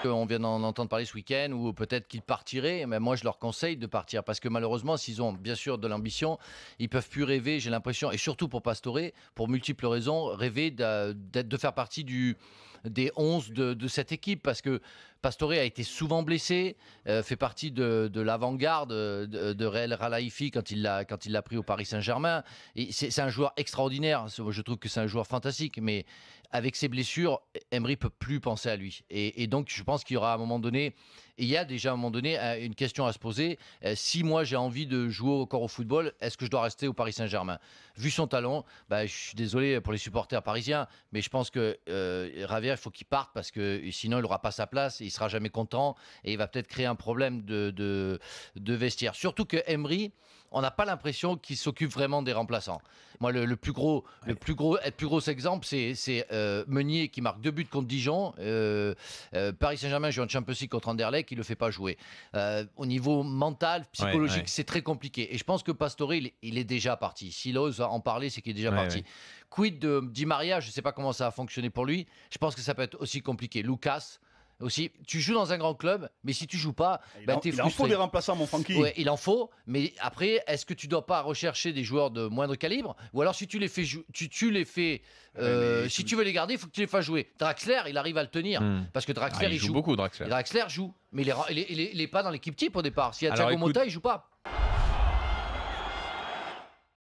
On vient d'en entendre parler ce week-end, ou peut-être qu'ils partiraient, mais moi je leur conseille de partir parce que malheureusement, s'ils ont bien sûr de l'ambition, ils peuvent plus rêver, j'ai l'impression, et surtout pour Pastore, pour multiples raisons, rêver de faire partie des 11 de cette équipe, parce que Pastore a été souvent blessé, fait partie de l'avant-garde de Reel Ralaifi quand il l'a pris au Paris Saint-Germain. Et c'est un joueur extraordinaire, je trouve que c'est un joueur fantastique, mais avec ses blessures, Emery peut plus penser à lui. Et donc, je pense qu'il y aura à un moment donné, et il y a déjà à un moment donné une question à se poser. Si moi j'ai envie de jouer encore au football, est-ce que je dois rester au Paris Saint-Germain? Vu son talent, je suis désolé pour les supporters parisiens, mais je pense que Javier, il faut qu'il parte parce que sinon il n'aura pas sa place, il sera jamais content et il va peut-être créer un problème de vestiaire. Surtout que Emery, on n'a pas l'impression qu'il s'occupe vraiment des remplaçants. Moi, le plus gros exemple, c'est Meunier qui marque 2 buts contre Dijon. Paris Saint-Germain joue en Champions League contre Anderlecht, qui le fait pas jouer. Au niveau mental, psychologique, c'est très compliqué. Et je pense que Pastore, il est déjà parti. S'il ose en parler, c'est qu'il est déjà parti. Quid de Di Maria? Je ne sais pas comment ça va fonctionner pour lui. Je pense que ça peut être aussi compliqué. Lucas aussi, tu joues dans un grand club, mais si tu joues pas, t'es frustré. Il en faut des remplaçants, mon Francky. Ouais, il en faut, mais après, est-ce que tu dois pas rechercher des joueurs de moindre calibre, ou alors si tu les fais, si tu veux les garder, il faut que tu les fasses jouer. Draxler, il arrive à le tenir, parce que Draxler, il joue beaucoup, Draxler. Draxler joue, mais il est pas dans l'équipe type au départ. S'il y a Thiago Motta, il joue pas.